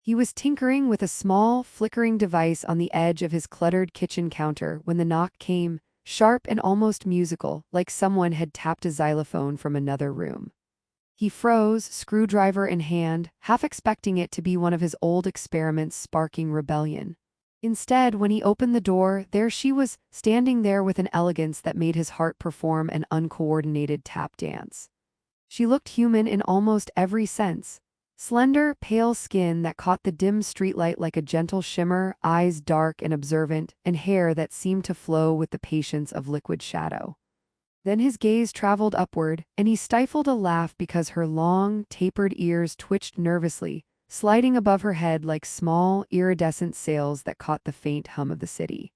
He was tinkering with a small, flickering device on the edge of his cluttered kitchen counter when the knock came, sharp and almost musical, like someone had tapped a xylophone from another room. He froze, screwdriver in hand, half expecting it to be one of his old experiments sparking rebellion. Instead, when he opened the door, there she was, standing there with an elegance that made his heart perform an uncoordinated tap dance. She looked human in almost every sense. Slender, pale skin that caught the dim streetlight like a gentle shimmer, eyes dark and observant, and hair that seemed to flow with the patience of liquid shadow. Then his gaze traveled upward, and he stifled a laugh because her long, tapered ears twitched nervously, sliding above her head like small, iridescent sails that caught the faint hum of the city.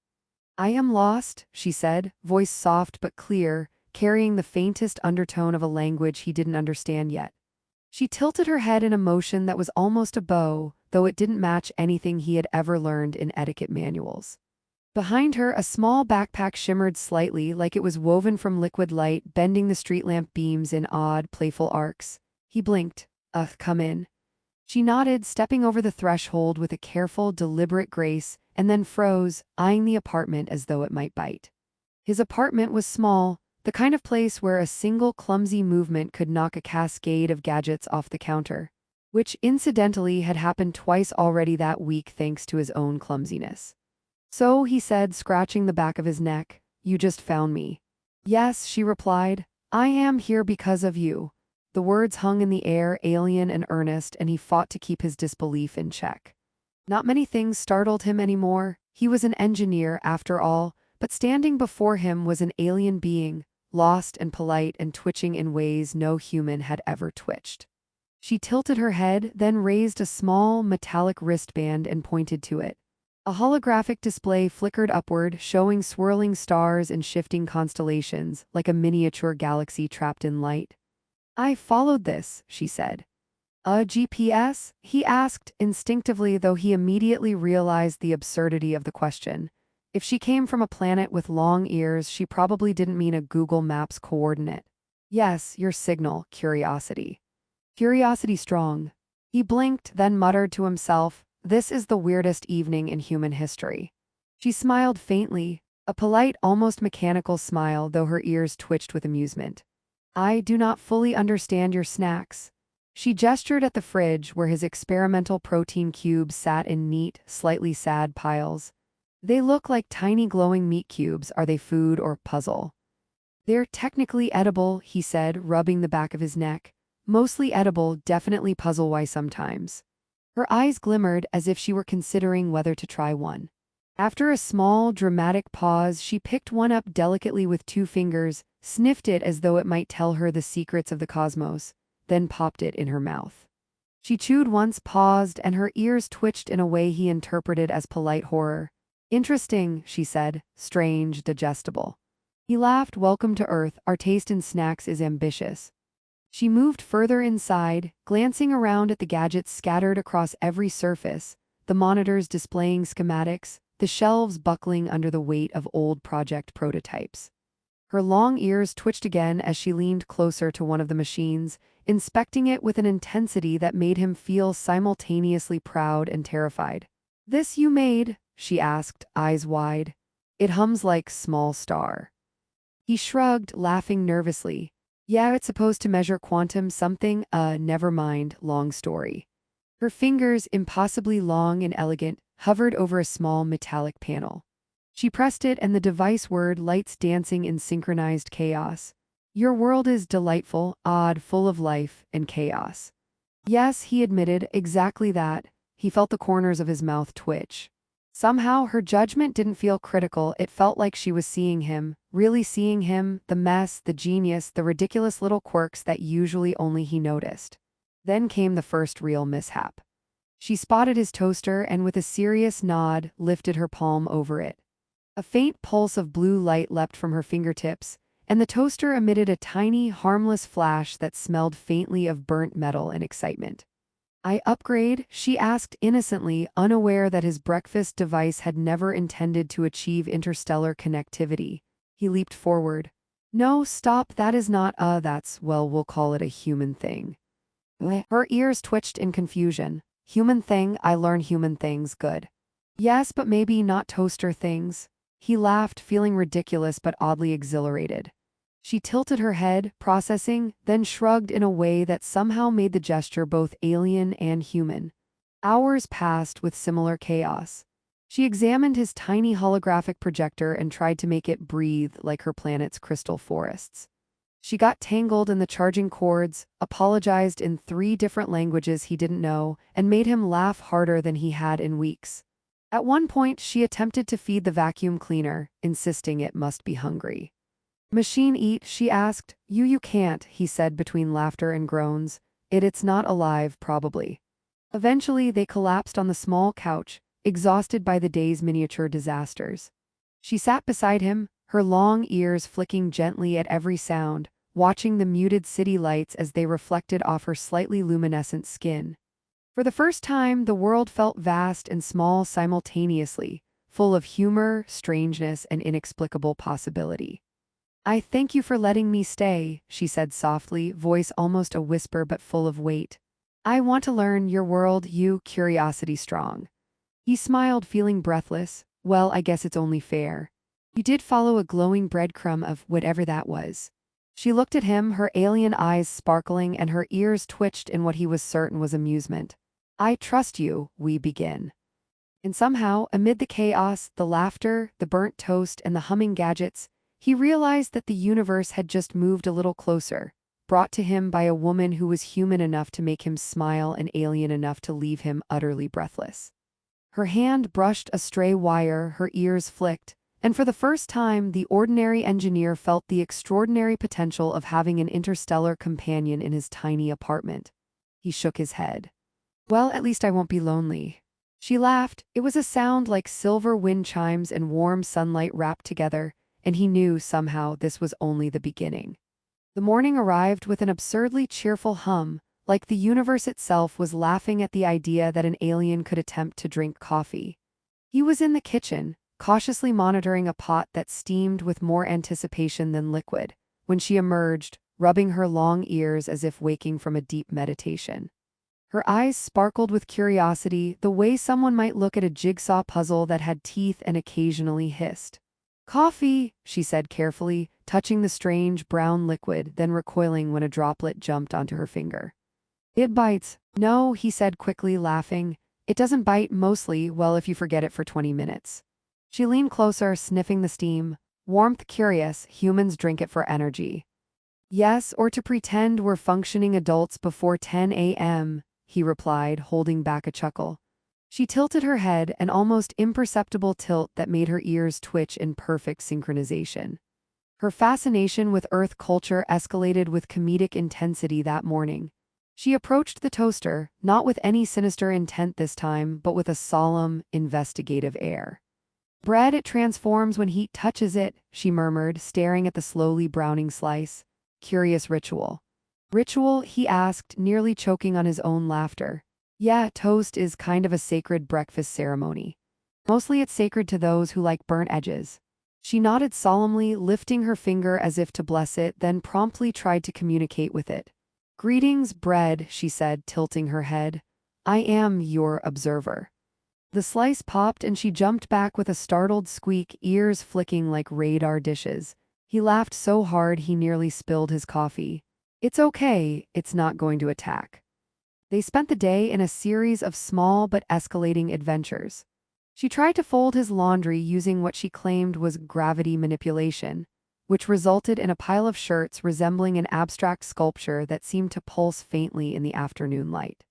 "I am lost," she said, voice soft but clear, carrying the faintest undertone of a language he didn't understand yet. She tilted her head in a motion that was almost a bow, though it didn't match anything he had ever learned in etiquette manuals. Behind her, a small backpack shimmered slightly like it was woven from liquid light, bending the street lamp beams in odd, playful arcs. He blinked. Come in." She nodded, stepping over the threshold with a careful, deliberate grace, and then froze, eyeing the apartment as though it might bite. His apartment was small, the kind of place where a single clumsy movement could knock a cascade of gadgets off the counter, which incidentally had happened twice already that week thanks to his own clumsiness. "So," he said, scratching the back of his neck, "you just found me." "Yes," she replied, "I am here because of you." The words hung in the air, alien and earnest, and he fought to keep his disbelief in check. Not many things startled him anymore. He was an engineer, after all, but standing before him was an alien being, lost and polite and twitching in ways no human had ever twitched. She tilted her head, then raised a small, metallic wristband and pointed to it. A holographic display flickered upward, showing swirling stars and shifting constellations, like a miniature galaxy trapped in light. "I followed this," she said. "A GPS?" he asked, instinctively, though he immediately realized the absurdity of the question. If she came from a planet with long ears, she probably didn't mean a Google Maps coordinate. "Yes, your signal, curiosity." "Curiosity strong." He blinked, then muttered to himself, "This is the weirdest evening in human history." She smiled faintly, a polite, almost mechanical smile, though her ears twitched with amusement. "I do not fully understand your snacks." She gestured at the fridge where his experimental protein cubes sat in neat, slightly sad piles. "They look like tiny glowing meat cubes. Are they food or puzzle?" "They're technically edible," he said, rubbing the back of his neck. "Mostly edible, definitely puzzle-wise sometimes." Her eyes glimmered as if she were considering whether to try one. After a small, dramatic pause, she picked one up delicately with 2 fingers, sniffed it as though it might tell her the secrets of the cosmos, then popped it in her mouth. She chewed once, paused, and her ears twitched in a way he interpreted as polite horror. "Interesting," she said, "strange, digestible." He laughed. "Welcome to Earth, our taste in snacks is ambitious." She moved further inside, glancing around at the gadgets scattered across every surface, the monitors displaying schematics, the shelves buckling under the weight of old project prototypes. Her long ears twitched again as she leaned closer to one of the machines, inspecting it with an intensity that made him feel simultaneously proud and terrified. "This you made?" she asked, eyes wide. "It hums like small star." He shrugged, laughing nervously. "Yeah, it's supposed to measure quantum something, never mind, long story." Her fingers, impossibly long and elegant, hovered over a small metallic panel. She pressed it and the device whirred, lights dancing in synchronized chaos. "Your world is delightful, odd, full of life and chaos." "Yes," he admitted, "exactly that." He felt the corners of his mouth twitch. Somehow, her judgment didn't feel critical. It felt like she was seeing him, really seeing him, the mess, the genius, the ridiculous little quirks that usually only he noticed. Then came the first real mishap. She spotted his toaster and with a serious nod, lifted her palm over it. A faint pulse of blue light leapt from her fingertips, and the toaster emitted a tiny, harmless flash that smelled faintly of burnt metal and excitement. "I upgrade?" she asked innocently, unaware that his breakfast device had never intended to achieve interstellar connectivity. He leaped forward. "No, stop, that is not that's, well, we'll call it a human thing." Her ears twitched in confusion. Human thing, I learn human things, good. Yes, but maybe not toaster things. He laughed, feeling ridiculous but oddly exhilarated. She tilted her head, processing, then shrugged in a way that somehow made the gesture both alien and human. Hours passed with similar chaos. She examined his tiny holographic projector and tried to make it breathe like her planet's crystal forests. She got tangled in the charging cords, apologized in 3 different languages he didn't know, and made him laugh harder than he had in weeks. At one point, she attempted to feed the vacuum cleaner, insisting it must be hungry. Machine eat, she asked. You can't, he said between laughter and groans. It's not alive, probably. Eventually, they collapsed on the small couch, exhausted by the day's miniature disasters. She sat beside him, her long ears flicking gently at every sound, watching the muted city lights as they reflected off her slightly luminescent skin. For the first time, the world felt vast and small simultaneously, full of humor, strangeness, and inexplicable possibility. I thank you for letting me stay, she said softly, voice almost a whisper but full of weight. I want to learn your world, curiosity strong. He smiled, feeling breathless. Well, I guess it's only fair. You did follow a glowing breadcrumb of whatever that was. She looked at him, her alien eyes sparkling and her ears twitched in what he was certain was amusement. I trust you, we begin. And somehow, amid the chaos, the laughter, the burnt toast, and the humming gadgets, he realized that the universe had just moved a little closer, brought to him by a woman who was human enough to make him smile and alien enough to leave him utterly breathless. Her hand brushed a stray wire, her ears flicked, and for the first time, the ordinary engineer felt the extraordinary potential of having an interstellar companion in his tiny apartment. He shook his head. Well, at least I won't be lonely. She laughed. It was a sound like silver wind chimes and warm sunlight wrapped together, and he knew somehow this was only the beginning. The morning arrived with an absurdly cheerful hum, like the universe itself was laughing at the idea that an alien could attempt to drink coffee. He was in the kitchen, cautiously monitoring a pot that steamed with more anticipation than liquid, when she emerged, rubbing her long ears as if waking from a deep meditation. Her eyes sparkled with curiosity, the way someone might look at a jigsaw puzzle that had teeth and occasionally hissed. Coffee, she said carefully, touching the strange brown liquid, then recoiling when a droplet jumped onto her finger. It bites. No, he said quickly, laughing. It doesn't bite mostly, well, if you forget it for 20 minutes. She leaned closer, sniffing the steam. Warmth curious, humans drink it for energy. Yes, or to pretend we're functioning adults before 10 a.m., he replied, holding back a chuckle. She tilted her head, an almost imperceptible tilt that made her ears twitch in perfect synchronization. Her fascination with Earth culture escalated with comedic intensity that morning. She approached the toaster, not with any sinister intent this time, but with a solemn, investigative air. Bread, it transforms when heat touches it, she murmured, staring at the slowly browning slice. Curious ritual. Ritual, he asked, nearly choking on his own laughter. Yeah, toast is kind of a sacred breakfast ceremony. Mostly it's sacred to those who like burnt edges. She nodded solemnly, lifting her finger as if to bless it, then promptly tried to communicate with it. Greetings, bread, she said, tilting her head. I am your observer. The slice popped and she jumped back with a startled squeak, ears flicking like radar dishes. He laughed so hard he nearly spilled his coffee. It's okay, it's not going to attack. They spent the day in a series of small but escalating adventures. She tried to fold his laundry using what she claimed was gravity manipulation, which resulted in a pile of shirts resembling an abstract sculpture that seemed to pulse faintly in the afternoon light.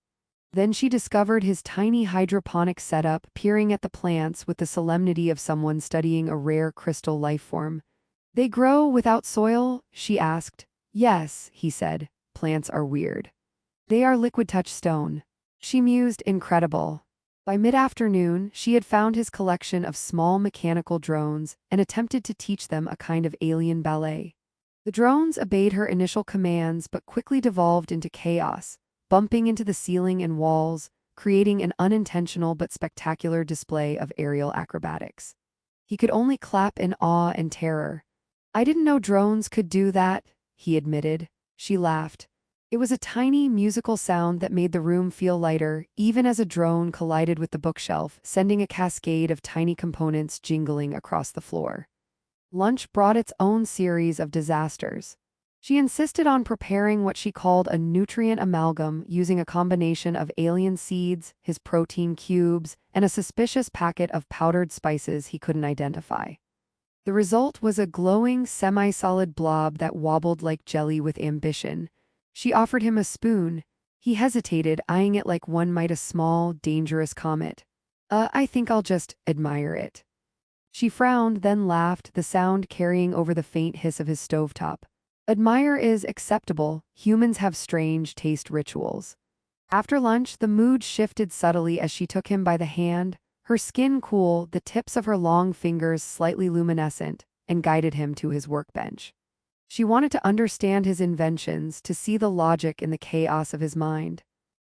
Then she discovered his tiny hydroponic setup, peering at the plants with the solemnity of someone studying a rare crystal life form. They grow without soil? She asked. Yes, he said. Plants are weird. They are liquid touch stone. She mused, incredible. By mid-afternoon, she had found his collection of small mechanical drones and attempted to teach them a kind of alien ballet. The drones obeyed her initial commands but quickly devolved into chaos, bumping into the ceiling and walls, creating an unintentional but spectacular display of aerial acrobatics. He could only clap in awe and terror. I didn't know drones could do that, he admitted. She laughed. It was a tiny, musical sound that made the room feel lighter, even as a drone collided with the bookshelf, sending a cascade of tiny components jingling across the floor. Lunch brought its own series of disasters. She insisted on preparing what she called a nutrient amalgam using a combination of alien seeds, his protein cubes, and a suspicious packet of powdered spices he couldn't identify. The result was a glowing, semi-solid blob that wobbled like jelly with ambition. She offered him a spoon. He hesitated, eyeing it like one might a small, dangerous comet. I think I'll just admire it." She frowned, then laughed, the sound carrying over the faint hiss of his stovetop. "Admire is acceptable. Humans have strange taste rituals." After lunch, the mood shifted subtly as she took him by the hand, her skin cool, the tips of her long fingers slightly luminescent, and guided him to his workbench. She wanted to understand his inventions, to see the logic in the chaos of his mind.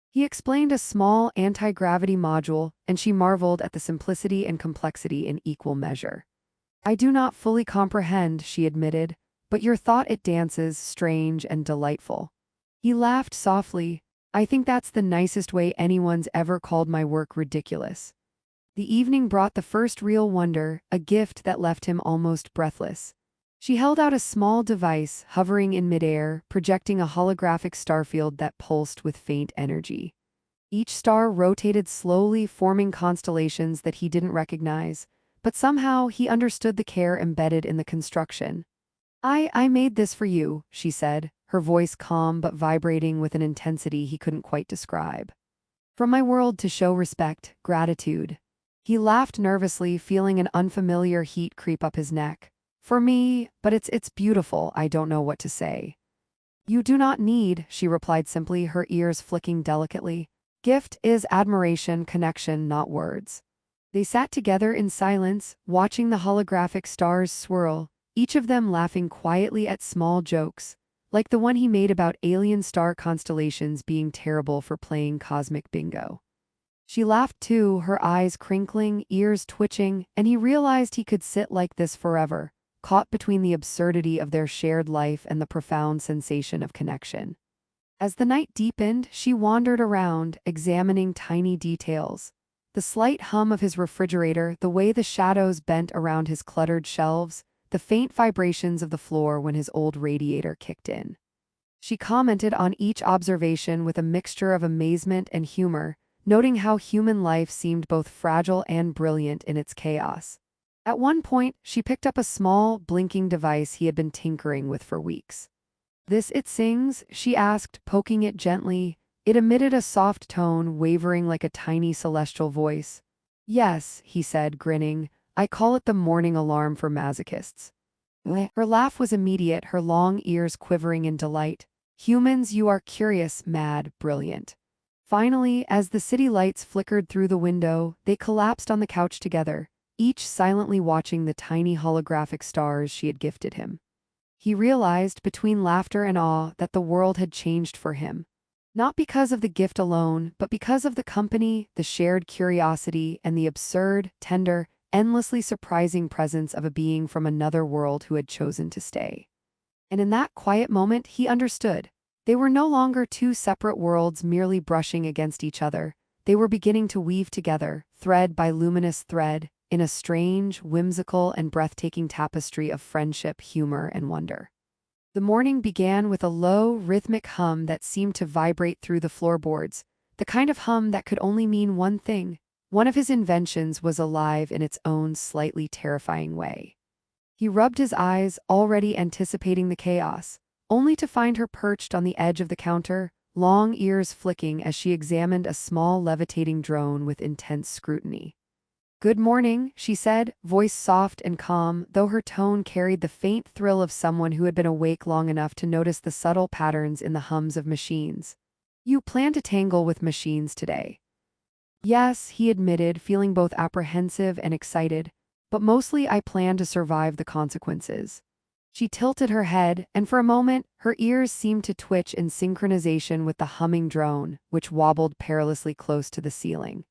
He explained a small anti-gravity module, and she marveled at the simplicity and complexity in equal measure. "I do not fully comprehend," she admitted, "but your thought it dances, strange and delightful." He laughed softly. "I think that's the nicest way anyone's ever called my work ridiculous." The evening brought the first real wonder, a gift that left him almost breathless. She held out a small device, hovering in midair, projecting a holographic starfield that pulsed with faint energy. Each star rotated slowly, forming constellations that he didn't recognize, but somehow he understood the care embedded in the construction. I made this for you," she said, her voice calm but vibrating with an intensity he couldn't quite describe. "From my world to show respect, gratitude." He laughed nervously, feeling an unfamiliar heat creep up his neck. "For me, but it's beautiful, I don't know what to say." "You do not need," she replied simply, her ears flicking delicately. "Gift is admiration, connection, not words." They sat together in silence, watching the holographic stars swirl, each of them laughing quietly at small jokes, like the one he made about alien star constellations being terrible for playing cosmic bingo. She laughed too, her eyes crinkling, ears twitching, and he realized he could sit like this forever, caught between the absurdity of their shared life and the profound sensation of connection. As the night deepened, she wandered around, examining tiny details. The slight hum of his refrigerator, the way the shadows bent around his cluttered shelves, the faint vibrations of the floor when his old radiator kicked in. She commented on each observation with a mixture of amazement and humor, noting how human life seemed both fragile and brilliant in its chaos. At one point, she picked up a small, blinking device he had been tinkering with for weeks. "This it sings?" she asked, poking it gently. It emitted a soft tone, wavering like a tiny celestial voice. "Yes," he said, grinning. "I call it the morning alarm for masochists." Her laugh was immediate, her long ears quivering in delight. "Humans, you are curious, mad, brilliant." Finally, as the city lights flickered through the window, they collapsed on the couch together, each silently watching the tiny holographic stars she had gifted him. He realized, between laughter and awe, that the world had changed for him. Not because of the gift alone, but because of the company, the shared curiosity, and the absurd, tender, endlessly surprising presence of a being from another world who had chosen to stay. And in that quiet moment, he understood. They were no longer two separate worlds merely brushing against each other. They were beginning to weave together, thread by luminous thread, in a strange, whimsical, and breathtaking tapestry of friendship, humor, and wonder. The morning began with a low, rhythmic hum that seemed to vibrate through the floorboards, the kind of hum that could only mean one thing. One of his inventions was alive in its own slightly terrifying way. He rubbed his eyes, already anticipating the chaos, only to find her perched on the edge of the counter, long ears flicking as she examined a small levitating drone with intense scrutiny. "Good morning," she said, voice soft and calm, though her tone carried the faint thrill of someone who had been awake long enough to notice the subtle patterns in the hums of machines. "You plan to tangle with machines today?" "Yes," he admitted, feeling both apprehensive and excited, "but mostly I plan to survive the consequences." She tilted her head, and for a moment, her ears seemed to twitch in synchronization with the humming drone, which wobbled perilously close to the ceiling.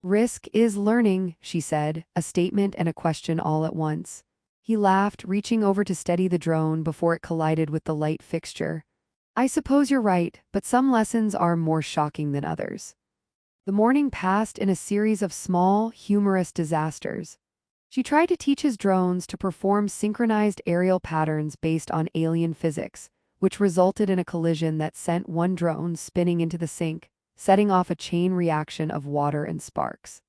"Risk is learning," she said, a statement and a question all at once. He laughed, reaching over to steady the drone before it collided with the light fixture. I suppose you're right, but some lessons are more shocking than others. The morning passed in a series of small, humorous disasters. She tried to teach his drones to perform synchronized aerial patterns based on alien physics, which resulted in a collision that sent one drone spinning into the sink, setting off a chain reaction of water and sparks.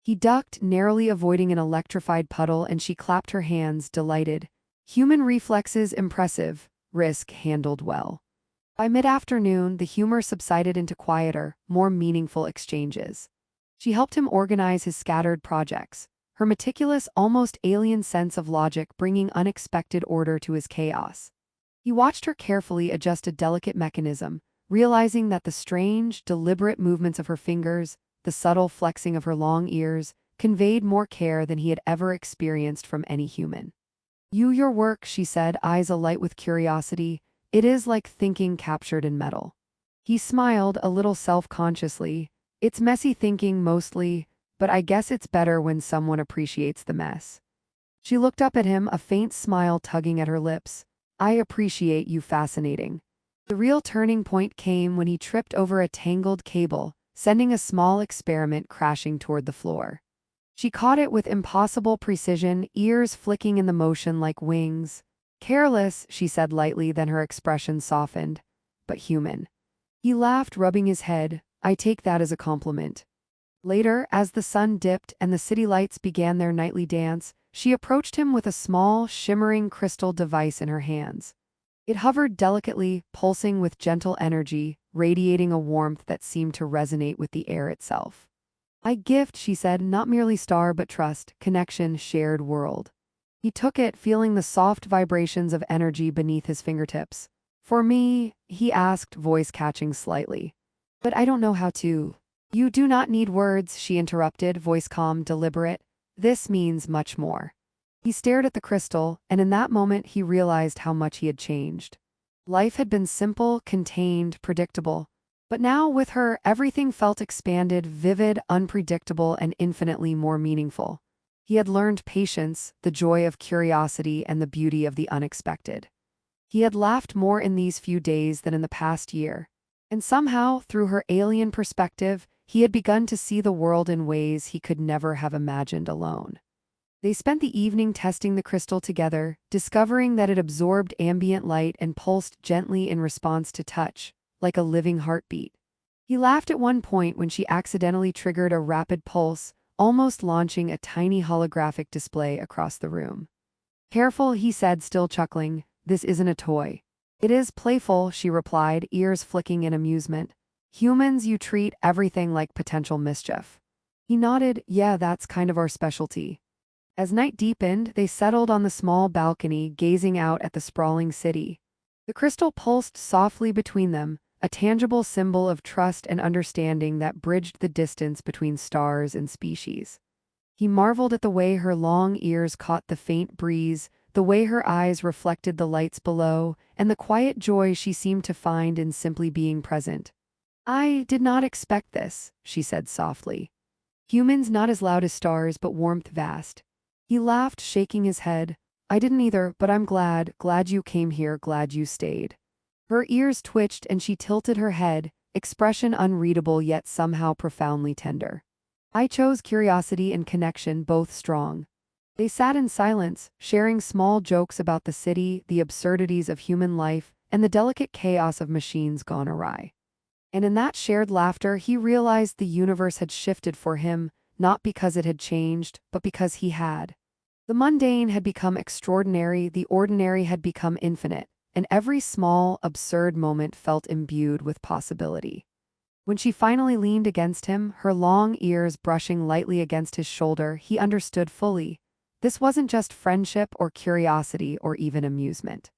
He ducked, narrowly avoiding an electrified puddle, and she clapped her hands, delighted. Human reflexes impressive, risk handled well. By mid-afternoon, the humor subsided into quieter, more meaningful exchanges. She helped him organize his scattered projects, her meticulous, almost alien sense of logic bringing unexpected order to his chaos. He watched her carefully adjust a delicate mechanism, realizing that the strange, deliberate movements of her fingers, the subtle flexing of her long ears, conveyed more care than he had ever experienced from any human. Your work," she said, eyes alight with curiosity. "It is like thinking captured in metal." He smiled a little self-consciously. "It's messy thinking mostly, but I guess it's better when someone appreciates the mess." She looked up at him, a faint smile tugging at her lips. "I appreciate you fascinating." The real turning point came when he tripped over a tangled cable, sending a small experiment crashing toward the floor. She caught it with impossible precision, ears flicking in the motion like wings. "Careless," she said lightly, then her expression softened. "But human." He laughed, rubbing his head. "I take that as a compliment." Later, as the sun dipped and the city lights began their nightly dance, she approached him with a small, shimmering crystal device in her hands. It hovered delicately, pulsing with gentle energy, radiating a warmth that seemed to resonate with the air itself. "I gift," she said, "not merely star but trust, connection, shared world." He took it, feeling the soft vibrations of energy beneath his fingertips. "For me?" he asked, voice catching slightly. "But I don't know how to." "You do not need words," she interrupted, voice calm, deliberate. "This means much more." He stared at the crystal, and in that moment he realized how much he had changed. Life had been simple, contained, predictable. But now, with her, everything felt expanded, vivid, unpredictable, and infinitely more meaningful. He had learned patience, the joy of curiosity, and the beauty of the unexpected. He had laughed more in these few days than in the past year. And somehow, through her alien perspective, he had begun to see the world in ways he could never have imagined alone. They spent the evening testing the crystal together, discovering that it absorbed ambient light and pulsed gently in response to touch, like a living heartbeat. He laughed at one point when she accidentally triggered a rapid pulse, almost launching a tiny holographic display across the room. "Careful," he said, still chuckling, "this isn't a toy." "It is playful," she replied, ears flicking in amusement. "Humans, you treat everything like potential mischief." He nodded. "Yeah, that's kind of our specialty." As night deepened, they settled on the small balcony, gazing out at the sprawling city. The crystal pulsed softly between them, a tangible symbol of trust and understanding that bridged the distance between stars and species. He marveled at the way her long ears caught the faint breeze, the way her eyes reflected the lights below, and the quiet joy she seemed to find in simply being present. "I did not expect this," she said softly. "Humans not as loud as stars, but warmth vast." He laughed, shaking his head. "I didn't either, but I'm glad you came here, glad you stayed." Her ears twitched and she tilted her head, expression unreadable yet somehow profoundly tender. "I chose curiosity and connection, both strong." They sat in silence, sharing small jokes about the city, the absurdities of human life, and the delicate chaos of machines gone awry. And in that shared laughter, he realized the universe had shifted for him, not because it had changed, but because he had. The mundane had become extraordinary, the ordinary had become infinite, and every small, absurd moment felt imbued with possibility. When she finally leaned against him, her long ears brushing lightly against his shoulder, he understood fully. This wasn't just friendship or curiosity or even amusement.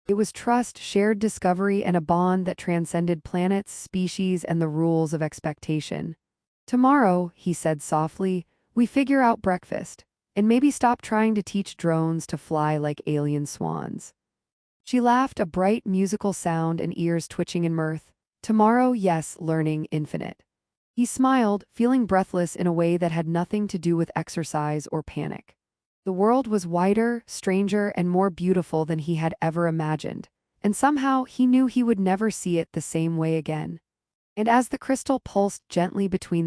It was trust, shared discovery, and a bond that transcended planets, species, and the rules of expectation. "Tomorrow," he said softly, "we figure out breakfast, and maybe stop trying to teach drones to fly like alien swans." She laughed, a bright musical sound and ears twitching in mirth. "Tomorrow, yes, learning infinite." He smiled, feeling breathless in a way that had nothing to do with exercise or panic. The world was wider, stranger, and more beautiful than he had ever imagined, and somehow he knew he would never see it the same way again. And as the crystal pulsed gently between